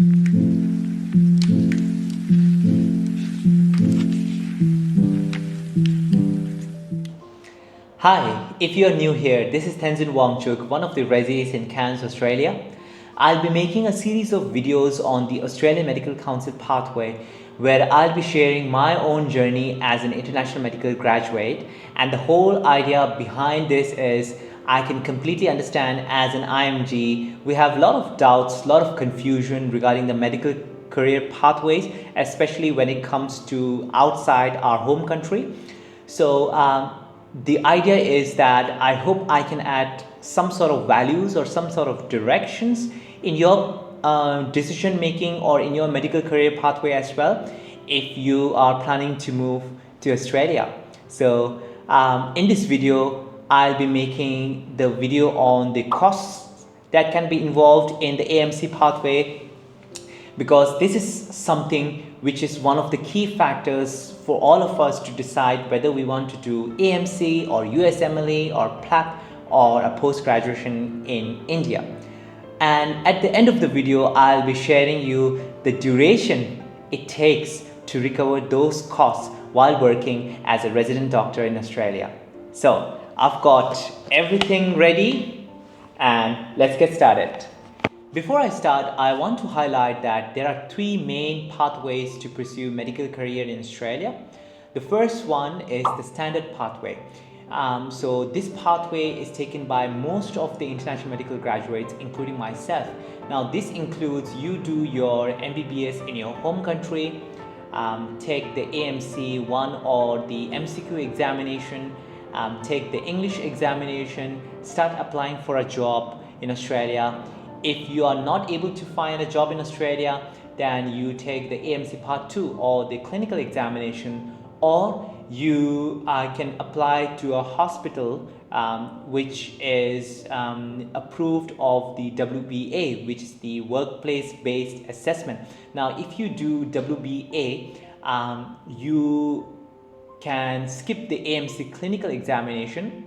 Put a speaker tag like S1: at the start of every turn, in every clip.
S1: Hi, if you're new here, this is Tenzin Wangchuk, one of the residents in Cairns, Australia. I'll be making a series of videos on the Australian Medical Council pathway where I'll be sharing my own journey as an international medical graduate, and the whole idea behind this is I can completely understand as an IMG, we have a lot of doubts, a lot of confusion regarding the medical career pathways, especially when it comes to outside our home country. So the idea is that I hope I can add some sort of values or some sort of directions in your decision making or in your medical career pathway as well, if you are planning to move to Australia. So in this video, I'll be making the video on the costs that can be involved in the AMC pathway, because this is something which is one of the key factors for all of us to decide whether we want to do AMC or USMLE or PLAP or a post-graduation in India. And at the end of the video, I'll be sharing you the duration it takes to recover those costs while working as a resident doctor in Australia. So I've got everything ready and let's get started. Before I start, I want to highlight that there are three main pathways to pursue medical career in Australia. The first one is the standard pathway. So this pathway is taken by most of the international medical graduates, including myself. Now this includes you do your MBBS in your home country, take the AMC 1 or the MCQ examination, take the English examination, start applying for a job in Australia. If you are not able to find a job in Australia, then you take the AMC Part 2 or the clinical examination, or you can apply to a hospital which is approved of the WBA, which is the workplace-based assessment. Now, if you do WBA, you can skip the AMC clinical examination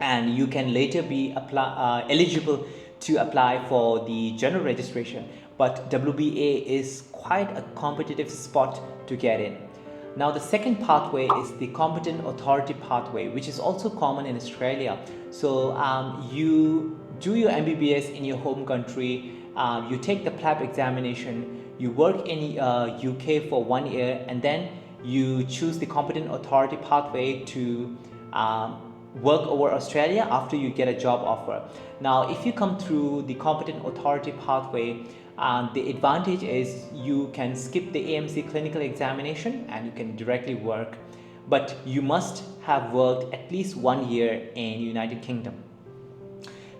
S1: and you can later be eligible to apply for the general registration, but WBA is quite a competitive spot to get in. Now the second pathway is the competent authority pathway, which is also common in Australia. So you do your MBBS in your home country, you take the PLAP examination, you work in UK for 1 year, and then you choose the competent authority pathway to work over Australia after you get a job offer. Now if you come through the competent authority pathway, the advantage is you can skip the AMC clinical examination and you can directly work, but you must have worked at least 1 year in United Kingdom.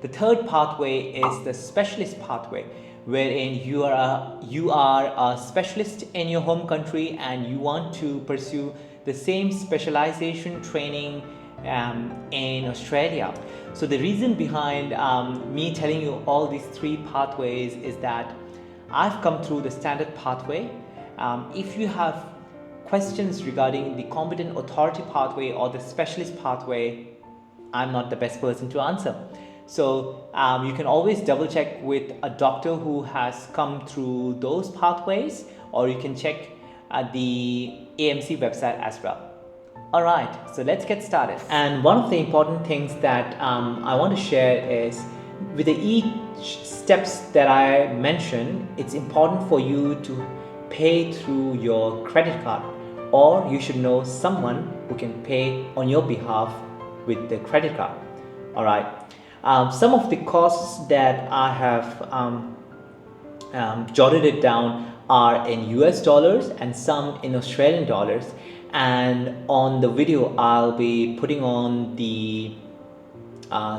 S1: The third pathway is the specialist pathway, wherein you are a specialist in your home country and you want to pursue the same specialization training in Australia. So the reason behind me telling you all these three pathways is that I've come through the standard pathway. If you have questions regarding the competent authority pathway or the specialist pathway, I'm not the best person to answer. So you can always double check with a doctor who has come through those pathways, or you can check at the AMC website as well. Alright, so let's get started. And one of the important things that I want to share is, with each steps that I mentioned, it's important for you to pay through your credit card, or you should know someone who can pay on your behalf with the credit card. Alright, some of the costs that I have jotted it down are in US dollars and some in Australian dollars. And on the video I'll be putting on the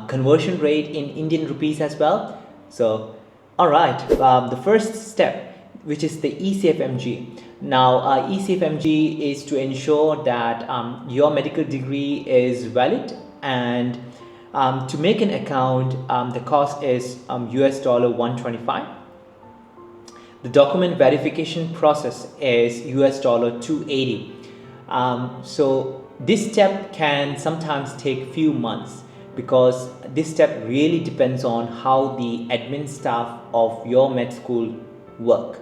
S1: conversion rate in Indian rupees as well. So alright, the first step, which is the EcfmG. Now EcfmG is to ensure that your medical degree is valid, and to make an account the cost is US dollar 125. The document verification process is US dollar 280. So this step can sometimes take few months, because this step really depends on how the admin staff of your med school work.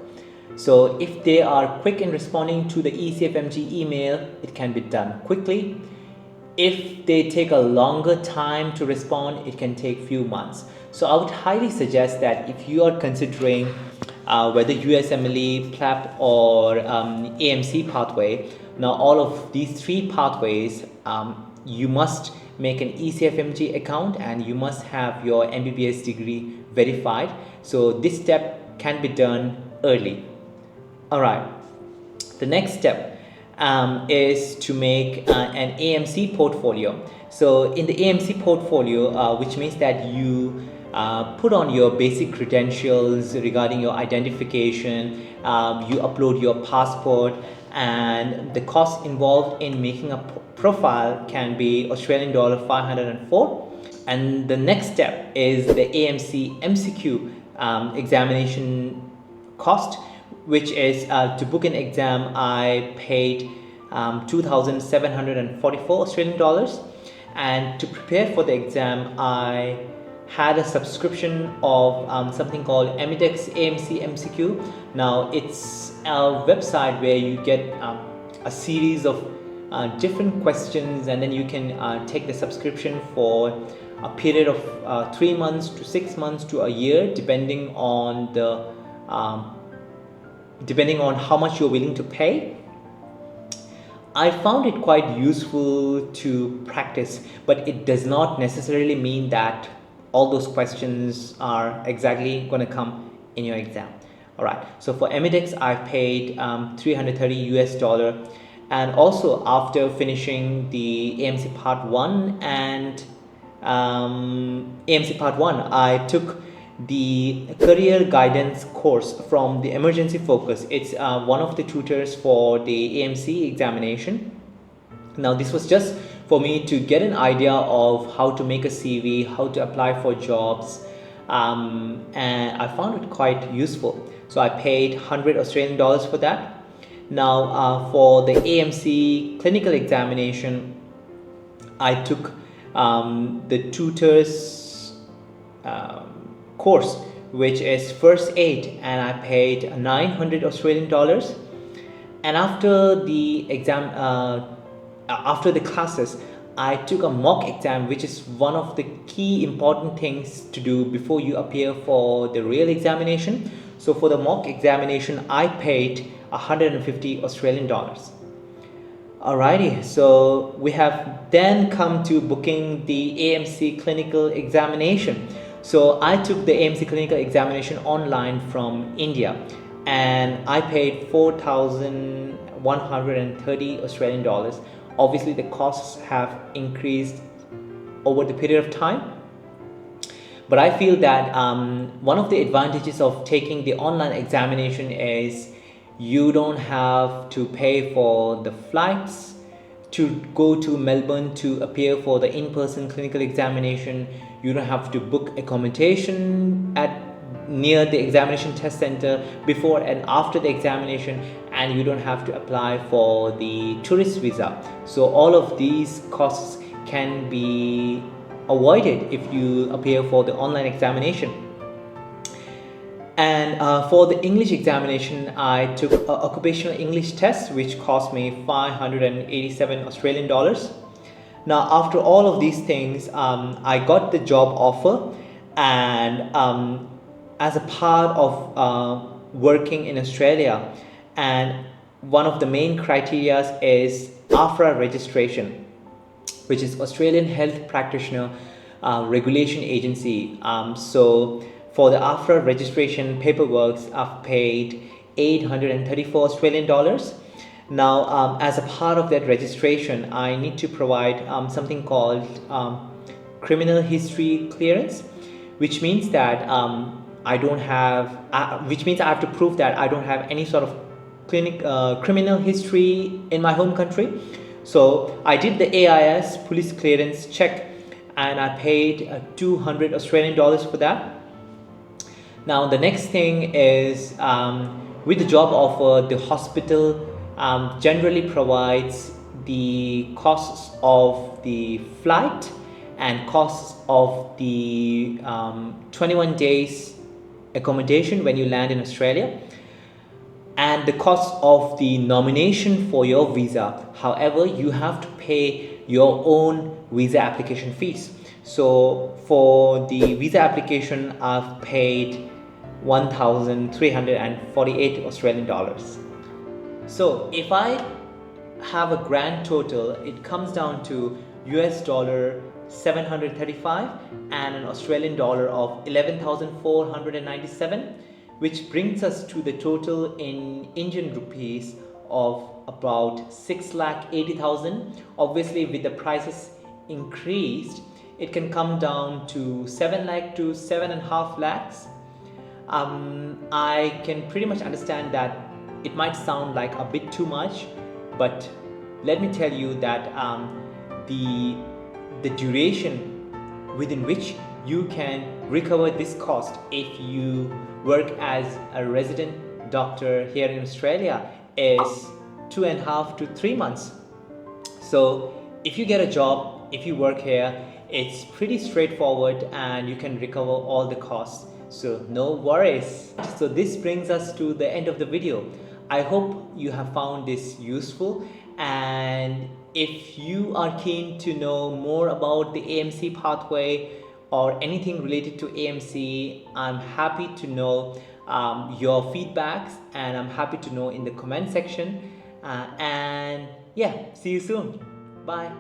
S1: So if they are quick in responding to the EcfmG email, it can be done quickly. If they take a longer time to respond, it can take few months. So I would highly suggest that if you are considering whether USMLE, PLAP, or AMC pathway, now all of these three pathways, you must make an EcfmG account and you must have your MBBS degree verified. So this step can be done early. All right. The next step is to make an AMC portfolio. So in the AMC portfolio, which means that you put on your basic credentials regarding your identification, you upload your passport, and the cost involved in making a profile can be Australian dollar 504. And the next step is the AMC MCQ examination cost, which is to book an exam I paid 2,744 Australian dollars, and to prepare for the exam I had a subscription of something called Emidex AMC MCQ. Now it's a website where you get a series of different questions, and then you can take the subscription for a period of 3 months to 6 months to a year, depending on how much you're willing to pay. I found it quite useful to practice, but it does not necessarily mean that all those questions are exactly going to come in your exam. All right, so for Emidex, I paid $330, and also after finishing the AMC Part 1 and AMC Part 1, I took the career guidance course from the emergency focus. It's one of the tutors for the AMC examination. Now this was just for me to get an idea of how to make a CV, how to apply for jobs, and I found it quite useful. So I paid 100 Australian dollars for that. Now for the AMC clinical examination, I took the tutors course, which is first aid, and I paid 900 Australian dollars. And after the exam, after the classes, I took a mock exam, which is one of the key important things to do before you appear for the real examination. So for the mock examination, I paid 150 Australian dollars. Alrighty, so we have then come to booking the AMC clinical examination. So I took the AMC clinical examination online from India, and I paid 4,130 Australian dollars. Obviously the costs have increased over the period of time, but I feel that one of the advantages of taking the online examination is you don't have to pay for the flights to go to Melbourne to appear for the in-person clinical examination. You don't have to book accommodation near the examination test center before and after the examination, and you don't have to apply for the tourist visa. So all of these costs can be avoided if you appear for the online examination. And for the English examination, I took an occupational English test, which cost me 587 Australian dollars. Now, after all of these things, I got the job offer, and as a part of working in Australia, and one of the main criteria is AFRA registration, which is Australian Health Practitioner Regulation Agency. So for the AFRA registration paperwork, I've paid 834 Australian dollars. Now, as a part of that registration, I need to provide something called criminal history clearance, which means that I have to prove that I don't have any sort of criminal history in my home country. So I did the AIS police clearance check, and I paid 200 Australian dollars for that. Now the next thing is, with the job offer, the hospital generally provides the costs of the flight and costs of the 21 days accommodation when you land in Australia. and the cost of the nomination for your visa. However, you have to pay your own visa application fees. So for the visa application, I've paid 1,348 Australian dollars. So if I have a grand total, it comes down to US dollar 735 and an Australian dollar of 11,497, which brings us to the total in Indian rupees of about 6,80,000. Obviously, with the prices increased, it can come down to 7 lakh to 7.5 lakhs. I can pretty much understand that it might sound like a bit too much, but let me tell you that the duration within which you can recover this cost if you work as a resident doctor here in Australia is 2.5 to 3 months. So if you get a job, if you work here, it's pretty straightforward and you can recover all the costs. So no worries. So this brings us to the end of the video. I hope you have found this useful, and if you are keen to know more about the AMC pathway or anything related to AMC, I'm happy to know your feedbacks, and I'm happy to know in the comment section. And yeah, see you soon. Bye.